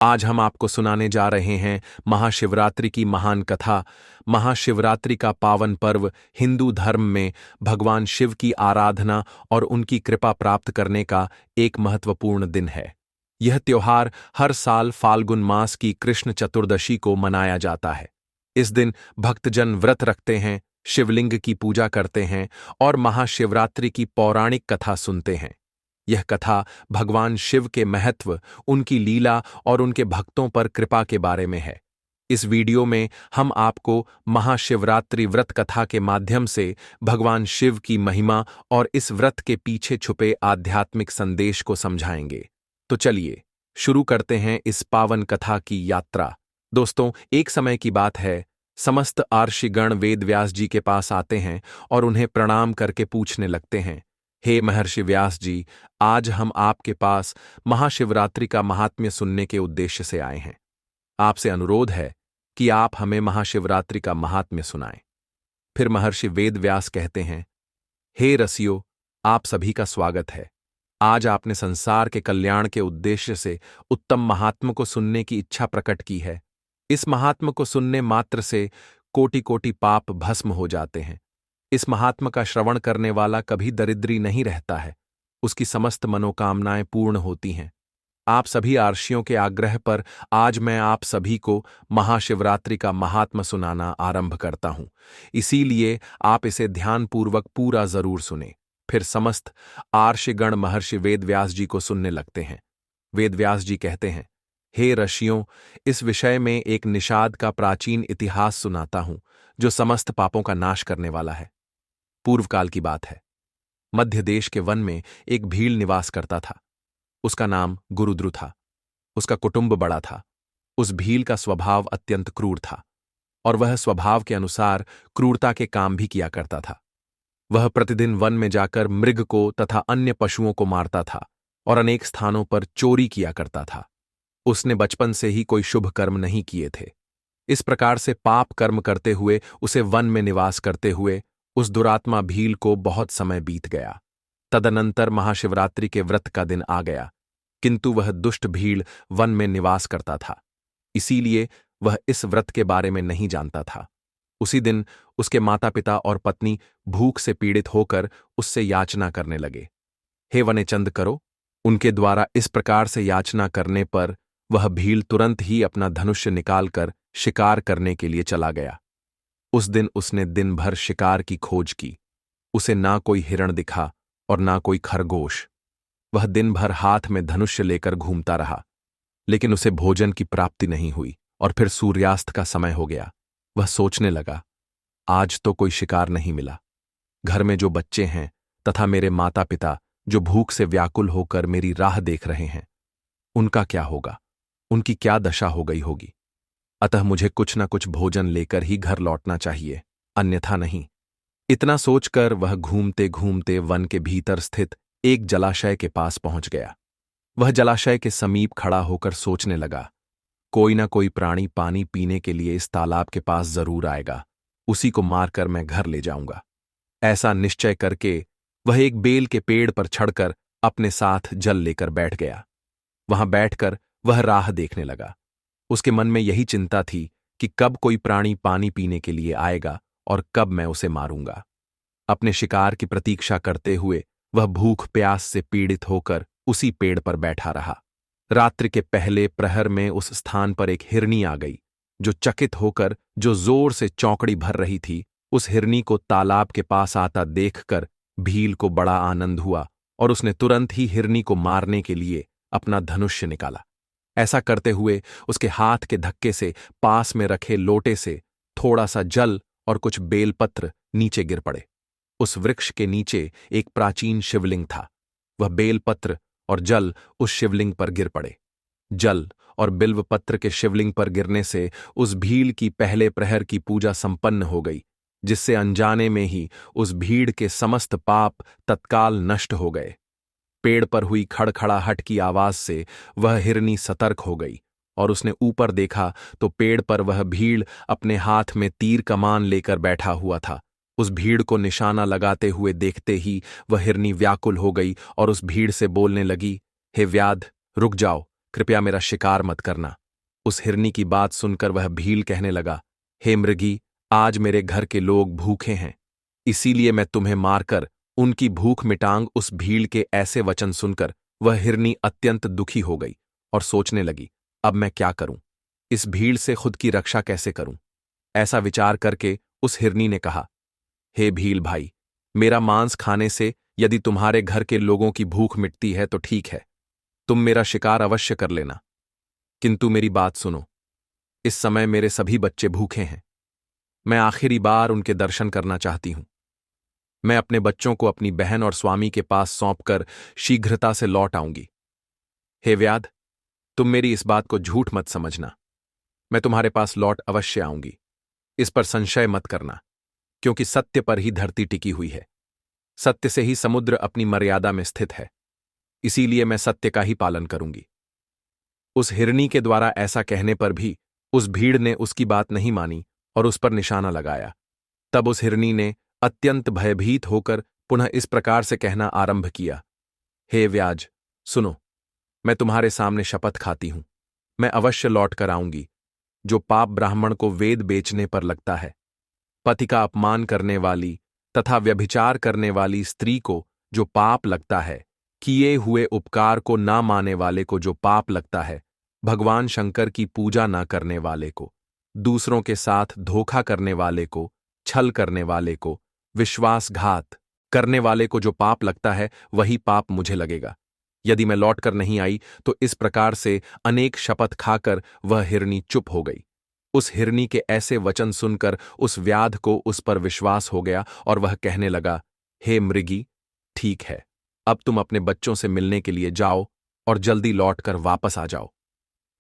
आज हम आपको सुनाने जा रहे हैं महाशिवरात्रि की महान कथा। महाशिवरात्रि का पावन पर्व हिंदू धर्म में भगवान शिव की आराधना और उनकी कृपा प्राप्त करने का एक महत्वपूर्ण दिन है। यह त्योहार हर साल फाल्गुन मास की कृष्ण चतुर्दशी को मनाया जाता है। इस दिन भक्तजन व्रत रखते हैं, शिवलिंग की पूजा करते हैं और महाशिवरात्रि की पौराणिक कथा सुनते हैं। यह कथा भगवान शिव के महत्व, उनकी लीला और उनके भक्तों पर कृपा के बारे में है। इस वीडियो में हम आपको महाशिवरात्रि व्रत कथा के माध्यम से भगवान शिव की महिमा और इस व्रत के पीछे छुपे आध्यात्मिक संदेश को समझाएंगे। तो चलिए शुरू करते हैं इस पावन कथा की यात्रा। दोस्तों, एक समय की बात है, समस्त आर्षिगण वेद व्यास जी के पास आते हैं और उन्हें प्रणाम करके पूछने लगते हैं, हे महर्षि व्यास जी, आज हम आपके पास महाशिवरात्रि का महात्म्य सुनने के उद्देश्य से आए हैं। आपसे अनुरोध है कि आप हमें महाशिवरात्रि का महात्म्य सुनाएं। फिर महर्षि वेद व्यास कहते हैं, हे रसियो, आप सभी का स्वागत है। आज आपने संसार के कल्याण के उद्देश्य से उत्तम महात्म्य को सुनने की इच्छा प्रकट की है। इस महात्म्य को सुनने मात्र से कोटि कोटि पाप भस्म हो जाते हैं। इस महात्मा का श्रवण करने वाला कभी दरिद्री नहीं रहता है, उसकी समस्त मनोकामनाएं पूर्ण होती हैं। आप सभी आर्षियों के आग्रह पर आज मैं आप सभी को महाशिवरात्रि का महात्मा सुनाना आरंभ करता हूं। इसीलिए आप इसे ध्यानपूर्वक पूरा जरूर सुने। फिर समस्त आर्षिगण महर्षि वेदव्यास जी को सुनने लगते हैं। वेदव्यास जी कहते हैं, हे ऋषियों, इस विषय में एक निषाद का प्राचीन इतिहास सुनाता हूं जो समस्त पापों का नाश करने वाला है। पूर्वकाल की बात है। मध्य देश के वन में एक भील निवास करता था। उसका नाम गुरुद्रु था। उसका कुटुंब बड़ा था। उस भील का स्वभाव अत्यंत क्रूर था और वह स्वभाव के अनुसार क्रूरता के काम भी किया करता था। वह प्रतिदिन वन में जाकर मृग को तथा अन्य पशुओं को मारता था और अनेक स्थानों पर चोरी किया करता था। उसने बचपन से ही कोई शुभ कर्म नहीं किए थे। इस प्रकार से पाप कर्म करते हुए उसे वन में निवास करते हुए उस दुरात्मा भील को बहुत समय बीत गया। तदनंतर महाशिवरात्रि के व्रत का दिन आ गया, किंतु वह दुष्ट भील वन में निवास करता था, इसीलिए वह इस व्रत के बारे में नहीं जानता था। उसी दिन उसके माता पिता और पत्नी भूख से पीड़ित होकर उससे याचना करने लगे, हे वनेचंद करो। उनके द्वारा इस प्रकार से याचना करने पर वह भील तुरंत ही अपना धनुष्य निकालकर शिकार करने के लिए चला गया। उस दिन उसने दिन भर शिकार की खोज की। उसे ना कोई हिरण दिखा और ना कोई खरगोश। वह दिन भर हाथ में धनुष्य लेकर घूमता रहा, लेकिन उसे भोजन की प्राप्ति नहीं हुई और फिर सूर्यास्त का समय हो गया। वह सोचने लगा, आज तो कोई शिकार नहीं मिला। घर में जो बच्चे हैं तथा मेरे माता पिता जो भूख से व्याकुल होकर मेरी राह देख रहे हैं, उनका क्या होगा? उनकी क्या दशा हो गई होगी? अतः मुझे कुछ न कुछ भोजन लेकर ही घर लौटना चाहिए, अन्यथा नहीं। इतना सोचकर वह घूमते घूमते वन के भीतर स्थित एक जलाशय के पास पहुंच गया। वह जलाशय के समीप खड़ा होकर सोचने लगा, कोई ना कोई प्राणी पानी पीने के लिए इस तालाब के पास जरूर आएगा, उसी को मारकर मैं घर ले जाऊंगा। ऐसा निश्चय करके वह एक बेल के पेड़ पर चढ़कर अपने साथ जल लेकर बैठ गया। वहां बैठकर वह राह देखने लगा। उसके मन में यही चिंता थी कि कब कोई प्राणी पानी पीने के लिए आएगा और कब मैं उसे मारूंगा। अपने शिकार की प्रतीक्षा करते हुए वह भूख प्यास से पीड़ित होकर उसी पेड़ पर बैठा रहा। रात्रि के पहले प्रहर में उस स्थान पर एक हिरनी आ गई, जो चकित होकर जो जोर से चौकड़ी भर रही थी। उस हिरनी को तालाब के पास आता देखकर भील को बड़ा आनंद हुआ और उसने तुरंत ही हिरनी को मारने के लिए अपना धनुष्य निकाला। ऐसा करते हुए उसके हाथ के धक्के से पास में रखे लोटे से थोड़ा सा जल और कुछ बेलपत्र नीचे गिर पड़े। उस वृक्ष के नीचे एक प्राचीन शिवलिंग था। वह बेलपत्र और जल उस शिवलिंग पर गिर पड़े। जल और बिल्वपत्र के शिवलिंग पर गिरने से उस भील की पहले प्रहर की पूजा संपन्न हो गई, जिससे अनजाने में ही उस भीड़ के समस्त पाप तत्काल नष्ट हो गए। पेड़ पर हुई खड़खड़ाहट की आवाज से वह हिरनी सतर्क हो गई और उसने ऊपर देखा तो पेड़ पर वह भीड़ अपने हाथ में तीर कमान लेकर बैठा हुआ था। उस भीड़ को निशाना लगाते हुए देखते ही वह हिरनी व्याकुल हो गई और उस भीड़ से बोलने लगी, हे व्याध, रुक जाओ, कृपया मेरा शिकार मत करना। उस हिरनी की बात सुनकर वह भील कहने लगा, हे मृगी, आज मेरे घर के लोग भूखे हैं, इसीलिए मैं तुम्हें मारकर उनकी भूख मिटांग। उस भील के ऐसे वचन सुनकर वह हिरनी अत्यंत दुखी हो गई और सोचने लगी, अब मैं क्या करूं, इस भीड़ से खुद की रक्षा कैसे करूं। ऐसा विचार करके उस हिरनी ने कहा, हे भील भाई, मेरा मांस खाने से यदि तुम्हारे घर के लोगों की भूख मिटती है तो ठीक है, तुम मेरा शिकार अवश्य कर लेना, किंतु मेरी बात सुनो, इस समय मेरे सभी बच्चे भूखे हैं, मैं आखिरी बार उनके दर्शन करना चाहती हूं। मैं अपने बच्चों को अपनी बहन और स्वामी के पास सौंपकर शीघ्रता से लौट आऊंगी। हे व्याध, तुम मेरी इस बात को झूठ मत समझना, मैं तुम्हारे पास लौट अवश्य आऊंगी, इस पर संशय मत करना, क्योंकि सत्य पर ही धरती टिकी हुई है, सत्य से ही समुद्र अपनी मर्यादा में स्थित है, इसीलिए मैं सत्य का ही पालन करूंगी। उस हिरनी के द्वारा ऐसा कहने पर भी उस भीड़ ने उसकी बात नहीं मानी और उस पर निशाना लगाया। तब उस हिरनी ने अत्यंत भयभीत होकर पुनः इस प्रकार से कहना आरंभ किया, हे व्याज, सुनो, मैं तुम्हारे सामने शपथ खाती हूं, मैं अवश्य लौट कर आऊंगी। जो पाप ब्राह्मण को वेद बेचने पर लगता है, पति का अपमान करने वाली तथा व्यभिचार करने वाली स्त्री को जो पाप लगता है, किए हुए उपकार को ना माने वाले को जो पाप लगता है, भगवान शंकर की पूजा ना करने वाले को, दूसरों के साथ धोखा करने वाले को, छल करने वाले को, विश्वासघात करने वाले को जो पाप लगता है, वही पाप मुझे लगेगा। यदि मैं लौटकर नहीं आई तो इस प्रकार से अनेक शपथ खाकर वह हिरनी चुप हो गई। उस हिरनी के ऐसे वचन सुनकर उस व्याध को उस पर विश्वास हो गया और वह कहने लगा, हे मृगी, ठीक है, अब तुम अपने बच्चों से मिलने के लिए जाओ और जल्दी लौटकर वापस आ जाओ।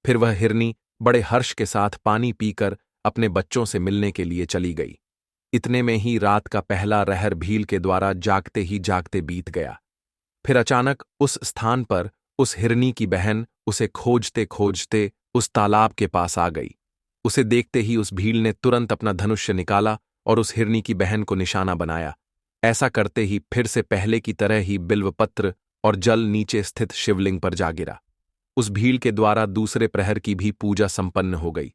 फिर वह हिरनी बड़े हर्ष के साथ पानी पीकर अपने बच्चों से मिलने के लिए चली गई। इतने में ही रात का पहला रहर भील के द्वारा जागते ही जागते बीत गया। फिर अचानक उस स्थान पर उस हिरनी की बहन उसे खोजते खोजते उस तालाब के पास आ गई। उसे देखते ही उस भील ने तुरंत अपना धनुष्य निकाला और उस हिरनी की बहन को निशाना बनाया। ऐसा करते ही फिर से पहले की तरह ही बिल्वपत्र और जल नीचे स्थित शिवलिंग पर जा गिरा। उस भील के द्वारा दूसरे प्रहर की भी पूजा संपन्न हो गई।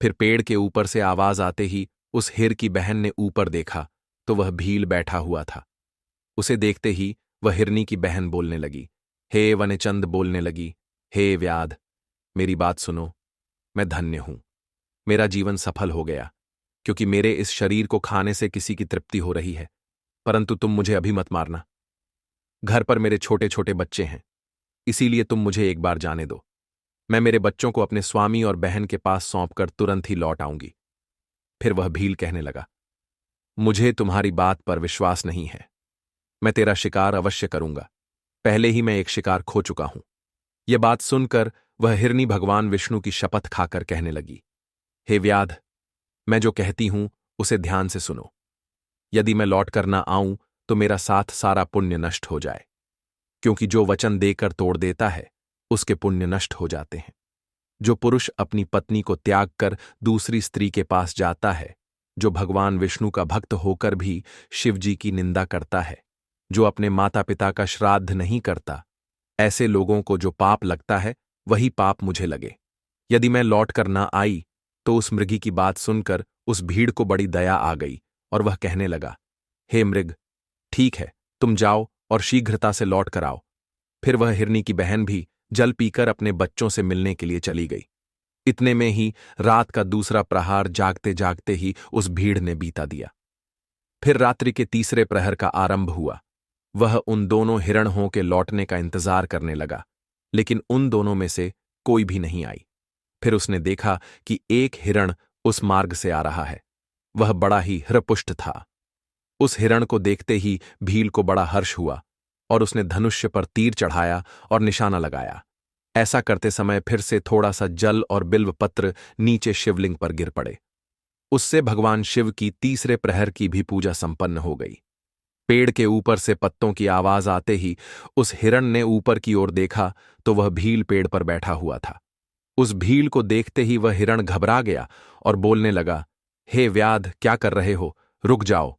फिर पेड़ के ऊपर से आवाज आते ही उस हिर की बहन ने ऊपर देखा तो वह भील बैठा हुआ था। उसे देखते ही वह हिरनी की बहन बोलने लगी, हे वनचंद, बोलने लगी, हे व्याध, मेरी बात सुनो, मैं धन्य हूं, मेरा जीवन सफल हो गया, क्योंकि मेरे इस शरीर को खाने से किसी की तृप्ति हो रही है, परंतु तुम मुझे अभी मत मारना। घर पर मेरे छोटे छोटे बच्चे हैं, इसीलिए तुम मुझे एक बार जाने दो। मैं मेरे बच्चों को अपने स्वामी और बहन के पास सौंपकर तुरंत ही लौट आऊंगी। फिर वह भील कहने लगा, मुझे तुम्हारी बात पर विश्वास नहीं है, मैं तेरा शिकार अवश्य करूंगा, पहले ही मैं एक शिकार खो चुका हूं। यह बात सुनकर वह हिरनी भगवान विष्णु की शपथ खाकर कहने लगी, हे व्याध, मैं जो कहती हूं उसे ध्यान से सुनो। यदि मैं लौट कर ना आऊं तो मेरा साथ सारा पुण्य नष्ट हो जाए, क्योंकि जो वचन देकर तोड़ देता है उसके पुण्य नष्ट हो जाते हैं। जो पुरुष अपनी पत्नी को त्याग कर दूसरी स्त्री के पास जाता है, जो भगवान विष्णु का भक्त होकर भी शिवजी की निंदा करता है, जो अपने माता पिता का श्राद्ध नहीं करता, ऐसे लोगों को जो पाप लगता है वही पाप मुझे लगे। यदि मैं लौट कर ना आई तो उस मृगी की बात सुनकर उस भीड़ को बड़ी दया आ गई और वह कहने लगा, हे मृग, ठीक है, तुम जाओ और शीघ्रता से लौट कर आओ। फिर वह हिरनी की बहन भी जल पीकर अपने बच्चों से मिलने के लिए चली गई। इतने में ही रात का दूसरा प्रहार जागते जागते ही उस भीड़ ने बीता दिया। फिर रात्रि के तीसरे प्रहर का आरंभ हुआ। वह उन दोनों हिरणों के लौटने का इंतजार करने लगा, लेकिन उन दोनों में से कोई भी नहीं आई। फिर उसने देखा कि एक हिरण उस मार्ग से आ रहा है। वह बड़ा ही हृपुष्ट था। उस हिरण को देखते ही भील को बड़ा हर्ष हुआ और उसने धनुष्य पर तीर चढ़ाया और निशाना लगाया। ऐसा करते समय फिर से थोड़ा सा जल और बिल्व पत्र नीचे शिवलिंग पर गिर पड़े। उससे भगवान शिव की तीसरे प्रहर की भी पूजा संपन्न हो गई। पेड़ के ऊपर से पत्तों की आवाज आते ही उस हिरण ने ऊपर की ओर देखा तो वह भील पेड़ पर बैठा हुआ था। उस भील को देखते ही वह हिरण घबरा गया और बोलने लगा, हे व्याध, क्या कर रहे हो, रुक जाओ।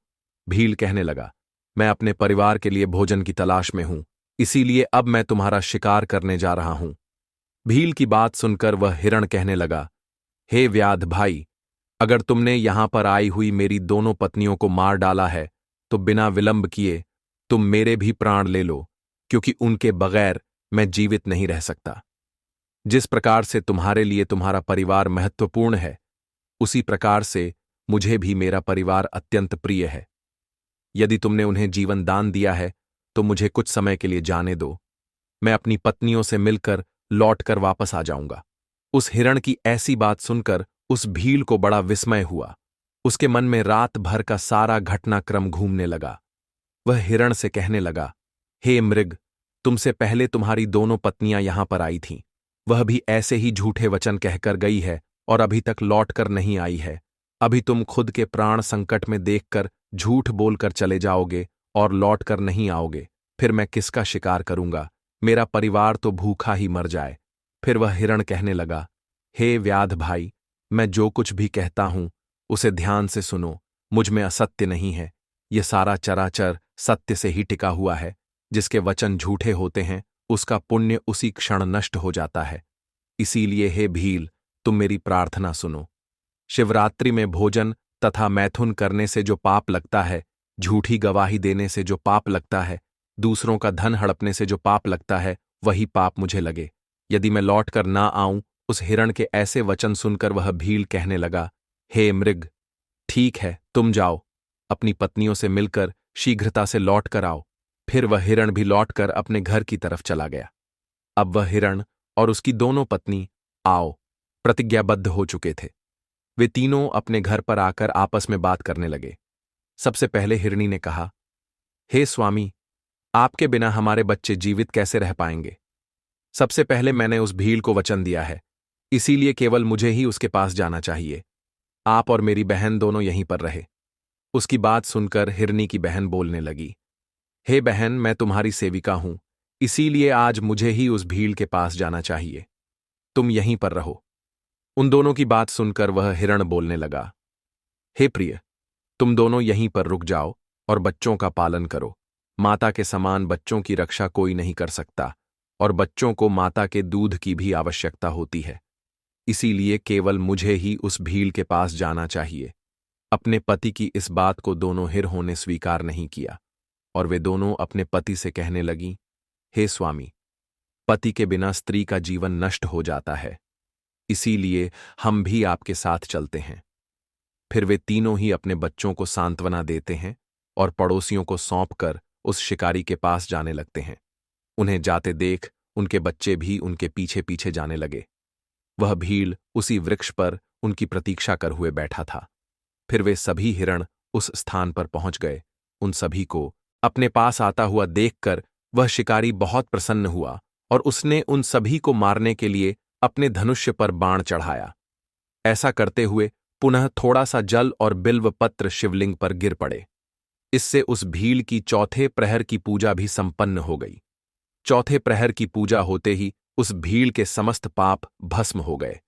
भील कहने लगा, मैं अपने परिवार के लिए भोजन की तलाश में हूं, इसीलिए अब मैं तुम्हारा शिकार करने जा रहा हूं। भील की बात सुनकर वह हिरण कहने लगा, हे व्याध भाई, अगर तुमने यहां पर आई हुई मेरी दोनों पत्नियों को मार डाला है तो बिना विलंब किए तुम मेरे भी प्राण ले लो, क्योंकि उनके बगैर मैं जीवित नहीं रह सकता। जिस प्रकार से तुम्हारे लिए तुम्हारा परिवार महत्वपूर्ण है, उसी प्रकार से मुझे भी मेरा परिवार अत्यंत प्रिय है। यदि तुमने उन्हें जीवन दान दिया है तो मुझे कुछ समय के लिए जाने दो, मैं अपनी पत्नियों से मिलकर लौटकर वापस आ जाऊंगा। उस हिरण की ऐसी बात सुनकर उस भील को बड़ा विस्मय हुआ। उसके मन में रात भर का सारा घटनाक्रम घूमने लगा। वह हिरण से कहने लगा, हे मृग, तुमसे पहले तुम्हारी दोनों पत्नियां यहां पर आई थीं, वह भी ऐसे ही झूठे वचन कहकर गई है और अभी तक लौटकर नहीं आई है। अभी तुम खुद के प्राण संकट में देखकर झूठ बोलकर चले जाओगे और लौटकर नहीं आओगे, फिर मैं किसका शिकार करूंगा? मेरा परिवार तो भूखा ही मर जाए। फिर वह हिरण कहने लगा, हे व्याध भाई, मैं जो कुछ भी कहता हूं उसे ध्यान से सुनो। मुझ में असत्य नहीं है, यह सारा चराचर सत्य से ही टिका हुआ है। जिसके वचन झूठे होते हैं उसका पुण्य उसी क्षण नष्ट हो जाता है। इसीलिए हे भील, तुम मेरी प्रार्थना सुनो। शिवरात्रि में भोजन तथा मैथुन करने से जो पाप लगता है, झूठी गवाही देने से जो पाप लगता है, दूसरों का धन हड़पने से जो पाप लगता है, वही पाप मुझे लगे। यदि मैं लौटकर ना आऊं। उस हिरण के ऐसे वचन सुनकर वह भील कहने लगा, हे मृग, ठीक है, तुम जाओ, अपनी पत्नियों से मिलकर शीघ्रता से लौट कर आओ। फिर वह हिरण भी लौटकर अपने घर की तरफ चला गया। अब वह हिरण और उसकी दोनों पत्नी प्रतिज्ञाबद्ध हो चुके थे। वे तीनों अपने घर पर आकर आपस में बात करने लगे। सबसे पहले हिरणी ने कहा, हे स्वामी, आपके बिना हमारे बच्चे जीवित कैसे रह पाएंगे? सबसे पहले मैंने उस भील को वचन दिया है, इसीलिए केवल मुझे ही उसके पास जाना चाहिए। आप और मेरी बहन दोनों यहीं पर रहे। उसकी बात सुनकर हिरनी की बहन बोलने लगी, हे बहन, मैं तुम्हारी सेविका हूं, इसीलिए आज मुझे ही उस भील के पास जाना चाहिए। तुम यहीं पर रहो। उन दोनों की बात सुनकर वह हिरण बोलने लगा, हे प्रिय, तुम दोनों यहीं पर रुक जाओ और बच्चों का पालन करो। माता के समान बच्चों की रक्षा कोई नहीं कर सकता और बच्चों को माता के दूध की भी आवश्यकता होती है। इसीलिए केवल मुझे ही उस भील के पास जाना चाहिए। अपने पति की इस बात को दोनों हिरणों ने स्वीकार नहीं किया और वे दोनों अपने पति से कहने लगीं, हे स्वामी, पति के बिना स्त्री का जीवन नष्ट हो जाता है, इसीलिए हम भी आपके साथ चलते हैं। फिर वे तीनों ही अपने बच्चों को सांत्वना देते हैं और पड़ोसियों को सौंपकर उस शिकारी के पास जाने लगते हैं। उन्हें जाते देख उनके बच्चे भी उनके पीछे पीछे जाने लगे। वह भील उसी वृक्ष पर उनकी प्रतीक्षा कर हुए बैठा था। फिर वे सभी हिरण उस स्थान पर पहुंच गए। उन सभी को अपने पास आता हुआ देखकर वह शिकारी बहुत प्रसन्न हुआ और उसने उन सभी को मारने के लिए अपने धनुष्य पर बाण चढ़ाया। ऐसा करते हुए पुनः थोड़ा सा जल और बिल्व पत्र शिवलिंग पर गिर पड़े। इससे उस भील की चौथे प्रहर की पूजा भी संपन्न हो गई। चौथे प्रहर की पूजा होते ही उस भील के समस्त पाप भस्म हो गए।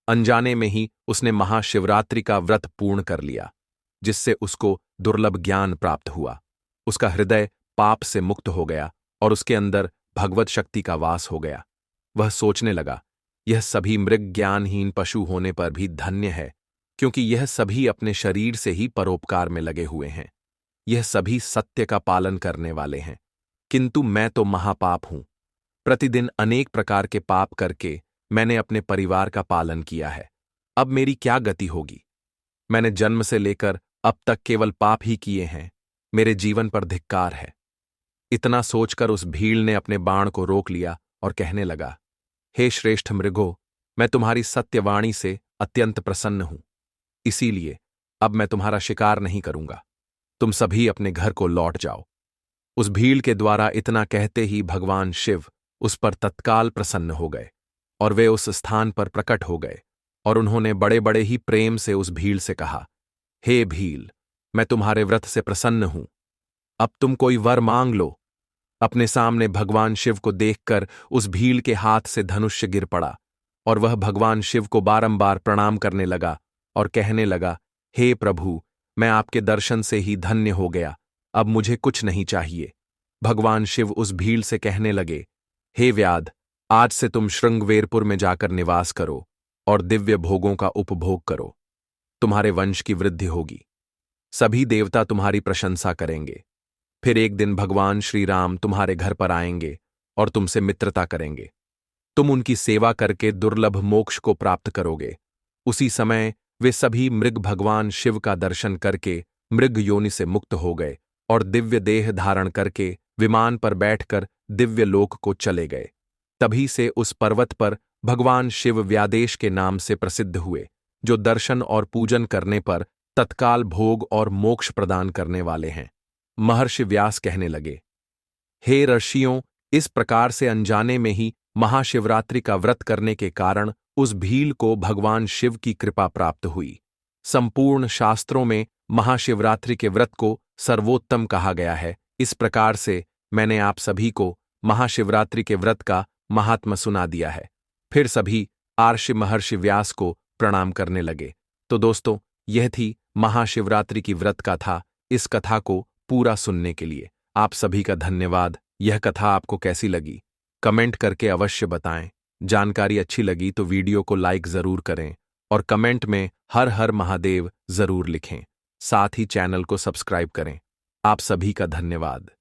अनजाने में ही उसने महाशिवरात्रि का व्रत पूर्ण कर लिया, जिससे उसको दुर्लभ ज्ञान प्राप्त हुआ। उसका हृदय पाप से मुक्त हो गया और उसके अंदर भगवत शक्ति का वास हो गया। वह सोचने लगा, यह सभी मृग ज्ञानहीन पशु होने पर भी धन्य है, क्योंकि यह सभी अपने शरीर से ही परोपकार में लगे हुए हैं। यह सभी सत्य का पालन करने वाले हैं, किंतु मैं तो महापाप हूं। प्रतिदिन अनेक प्रकार के पाप करके मैंने अपने परिवार का पालन किया है। अब मेरी क्या गति होगी? मैंने जन्म से लेकर अब तक केवल पाप ही किए हैं। मेरे जीवन पर धिक्कार है। इतना सोचकर उस भील ने अपने बाण को रोक लिया और कहने लगा, हे श्रेष्ठ मृगो, मैं तुम्हारी सत्यवाणी से अत्यंत प्रसन्न हूं, इसीलिए अब मैं तुम्हारा शिकार नहीं करूंगा। तुम सभी अपने घर को लौट जाओ। उस भील के द्वारा इतना कहते ही भगवान शिव उस पर तत्काल प्रसन्न हो गए और वे उस स्थान पर प्रकट हो गए और उन्होंने बड़े बड़े ही प्रेम से उस भील से कहा, हे भील, मैं तुम्हारे व्रत से प्रसन्न हूं। अब तुम कोई वर मांग लो। अपने सामने भगवान शिव को देखकर उस भील के हाथ से धनुष्य गिर पड़ा और वह भगवान शिव को बारंबार प्रणाम करने लगा और कहने लगा, हे प्रभु, मैं आपके दर्शन से ही धन्य हो गया, अब मुझे कुछ नहीं चाहिए। भगवान शिव उस भील से कहने लगे, हे व्याध, आज से तुम श्रृंगवेरपुर में जाकर निवास करो और दिव्य भोगों का उपभोग करो। तुम्हारे वंश की वृद्धि होगी। सभी देवता तुम्हारी प्रशंसा करेंगे। फिर एक दिन भगवान श्री राम तुम्हारे घर पर आएंगे और तुमसे मित्रता करेंगे। तुम उनकी सेवा करके दुर्लभ मोक्ष को प्राप्त करोगे। उसी समय वे सभी मृग भगवान शिव का दर्शन करके मृग योनि से मुक्त हो गए और दिव्य देह धारण करके विमान पर बैठकर दिव्य लोक को चले गए। तभी से उस पर्वत पर भगवान शिव व्यादेश के नाम से प्रसिद्ध हुए, जो दर्शन और पूजन करने पर तत्काल भोग और मोक्ष प्रदान करने वाले हैं। महर्षि व्यास कहने लगे, हे ऋषियों, इस प्रकार से अनजाने में ही महाशिवरात्रि का व्रत करने के कारण उस भील को भगवान शिव की कृपा प्राप्त हुई। संपूर्ण शास्त्रों में महाशिवरात्रि के व्रत को सर्वोत्तम कहा गया है। इस प्रकार से मैंने आप सभी को महाशिवरात्रि के व्रत का महात्म्य सुना दिया है। फिर सभी आर्षि महर्षि व्यास को प्रणाम करने लगे। तो दोस्तों, यह थी महाशिवरात्रि की व्रत कथा। इस कथा को पूरा सुनने के लिए आप सभी का धन्यवाद। यह कथा आपको कैसी लगी कमेंट करके अवश्य बताएं। जानकारी अच्छी लगी तो वीडियो को लाइक जरूर करें और कमेंट में हर हर महादेव जरूर लिखें। साथ ही चैनल को सब्सक्राइब करें। आप सभी का धन्यवाद।